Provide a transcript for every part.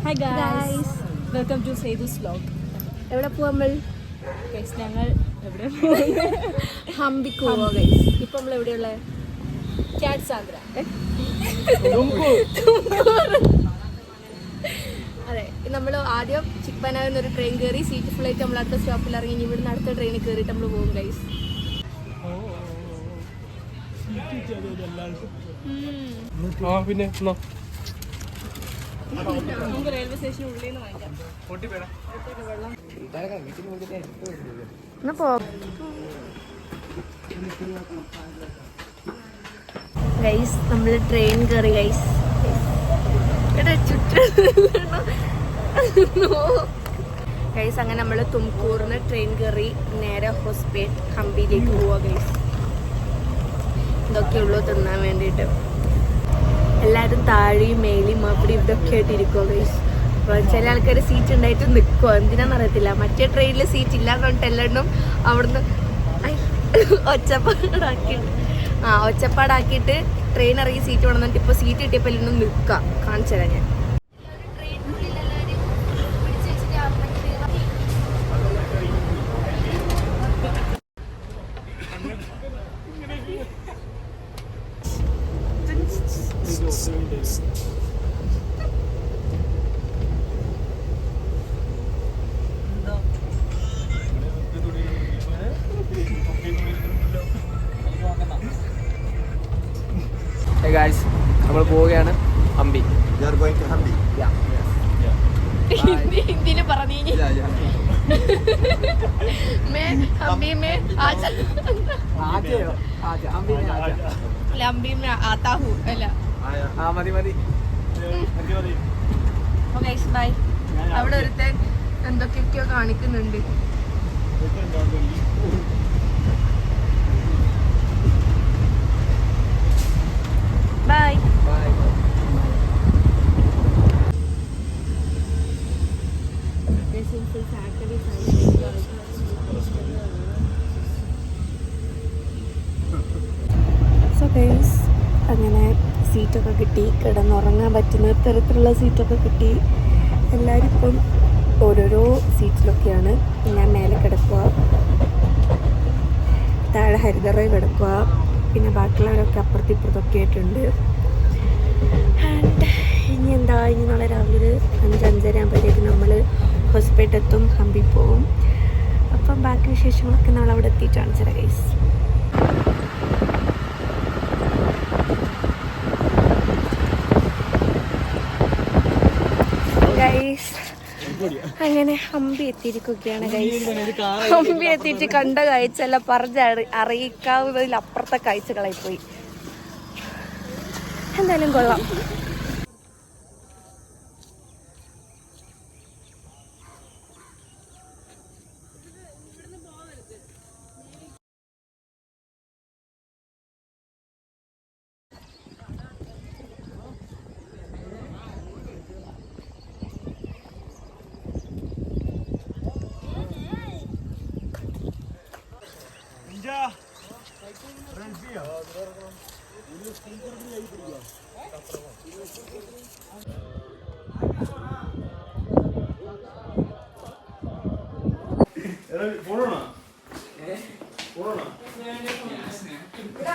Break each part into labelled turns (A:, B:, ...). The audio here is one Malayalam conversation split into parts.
A: Hi guys, welcome to Sethu's vlog.
B: എവിടെ പോവാ നമ്മൾ?
A: ഗൈസ്, ഞങ്ങൾ എവിടെ
B: ഹംപിക്ക് പോവാ ഗൈസ്. ഇപ്പൊ നമ്മൾ എവിടെയുള്ള?
A: ക്യാറ്റ്സ് ആന്ധ്ര.
B: അതെ, നമ്മൾ ആദ്യം ചിക്പനാവിൽ ഒരു ട്രെയിൻ കയറി സീറ്റ് ഫുൾ ആയിട്ട് നമ്മൾ അടുത്ത സ്റ്റോപ്പിൽ ഇറങ്ങി. ഇനി ഇവിടുന്ന് അടുത്ത ട്രെയിനിൽ കയറിയിട്ട് നമ്മൾ പോകും ഗൈസ്.
C: പിന്നെ
A: നമുക്ക് റെയിൽവേ സ്റ്റേഷൻ ഉള്ളിൽ നിന്ന് വാങ്ങിക്കാം.
B: ഗൈസ്, നമ്മൾ ട്രെയിൻ കയറി ഗൈസ്. ഗൈസ്, അങ്ങനെ നമ്മൾ തുംകൂറിന് ട്രെയിൻ കയറി നേരെ ഹോസ്പേട്ട് ഹംപിയിലേക്ക് പോവാ ഗൈസ്. ഇതൊക്കെയുള്ളൂ തിന്നാൻ വേണ്ടിയിട്ട്. എല്ലാവരും താഴെയും മേലെയും അവിടെ ഇതൊക്കെ ആയിട്ട് ഇരിക്കുമോ ഗൈസ്. അപ്പോൾ ചില ആൾക്കാർ സീറ്റ് ഉണ്ടായിട്ട് നിൽക്കുമോ, എന്തിനാന്ന് അറിയത്തില്ല. മറ്റേ ട്രെയിനിൽ സീറ്റ് ഇല്ലാന്ന് പറഞ്ഞിട്ട് എല്ലാവരും അവിടുന്ന് ഒച്ചപ്പാടാക്കിയിട്ട് ട്രെയിൻ ഇറങ്ങി സീറ്റ് കൊണ്ടുവന്നിട്ട് ഇപ്പോൾ സീറ്റ് കിട്ടിയപ്പോൾ എല്ലാം നിൽക്കാം. കാണിച്ചു തരാം ഞാൻ.
C: Hey guys, നമ്മൾ പോവുകയാണ് Hampi.
D: You are going to Hampi?
C: Yeah.
B: ഹിന്ദിയിൽ പറഞ്ഞു Hampi may ആജ Hampi may ആതാ who അല്ല.
C: മതി മതി.
B: ബൈ. അവിടെ ഒരുത്തൻ എന്തൊക്കെയൊക്കെയോ കാണിക്കുന്നുണ്ട്. ബൈ. സോ ഗൈസ്, അങ്ങനെ സീറ്റൊക്കെ കിട്ടി. കിടന്നുറങ്ങാൻ പറ്റുന്ന തരത്തിലുള്ള സീറ്റൊക്കെ കിട്ടി. എല്ലാവരും ഇപ്പം ഓരോരോ സീറ്റിലൊക്കെയാണ്. ഞാൻ മേലെ കിടക്കുക, താഴെ ഹരിതറയിൽ കിടക്കുക, പിന്നെ ബാക്കിയുള്ളവരൊക്കെ അപ്പുറത്ത് ഇപ്പുറത്തൊക്കെ ആയിട്ടുണ്ട്. ആൻഡ് ഇനി നാളെ രാവിലെ 5-5:30 ആകുമ്പോഴത്തേക്ക് നമ്മൾ ഹോസ്പേട്ട് എത്തും, ഹംപി പോവും. അപ്പം ബാക്കി വിശേഷങ്ങളൊക്കെ നമ്മൾ അവിടെ എത്തിയിട്ട് കാണിച്ചു തരാം ഗൈസ്. ഗൈസ്, അങ്ങനെ ഹംപി എത്തിയിരിക്കുകയാണ് ഗൈസ്. ഹംപി എത്തിയിട്ട് കണ്ട കാഴ്ചയല്ല പറഞ്ഞ് അറിയിക്കാവുന്നതിൽ അപ്പുറത്തെ കാഴ്ചകളായി പോയി. എന്തായാലും കൊള്ളാം.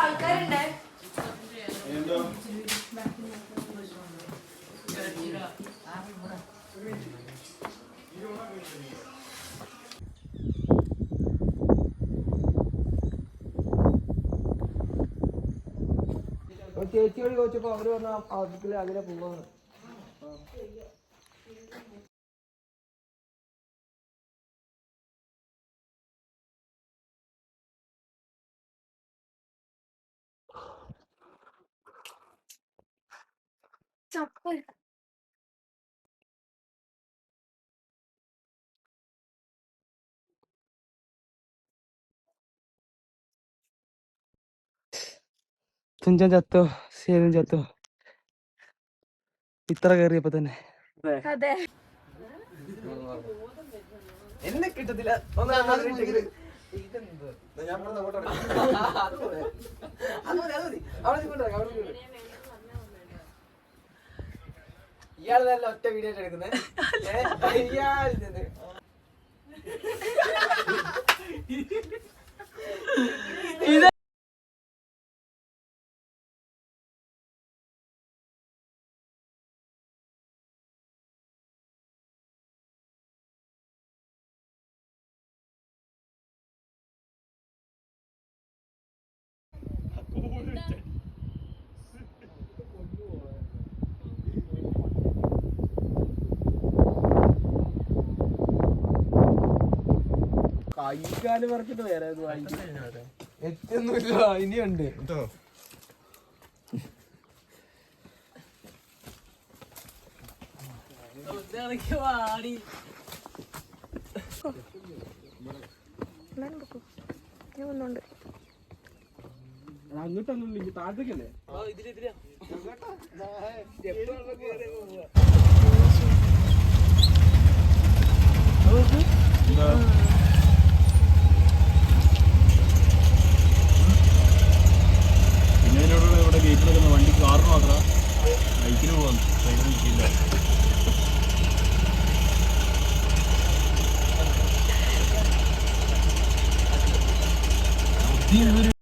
B: ആൾക്കാരുണ്ട്.
C: ചേച്ചിയോട് ചോദിച്ചപ്പോ അവര് പറഞ്ഞ അതിലെ പോവാണ്. തുഞ്ചൻ ചത്തോ, സേതും ചത്തോ, ഇത്ര കയറിയപ്പോ തന്നെ.
B: അതെ,
C: എന്നെ കിട്ടത്തില്ല. ഇയാൾ നല്ല ഒറ്റ വീഡിയോ എടുക്കുന്നത് കൈകാല് പറഞ്ഞിട്ട് വേറെ എത്തൊന്നുമില്ല ഇനിയുണ്ട് അങ്ങോട്ടൊന്നും താഴത്തേക്കല്ലേ
D: പിന്നെ അതിനോടുള്ള ഇവിടെ ഗേറ്റ് എടുക്കുന്ന വണ്ടി കാറിന് മാത്രം ബൈക്കിന് പോകാൻ സൈഡിൽ നിൽക്കില്ല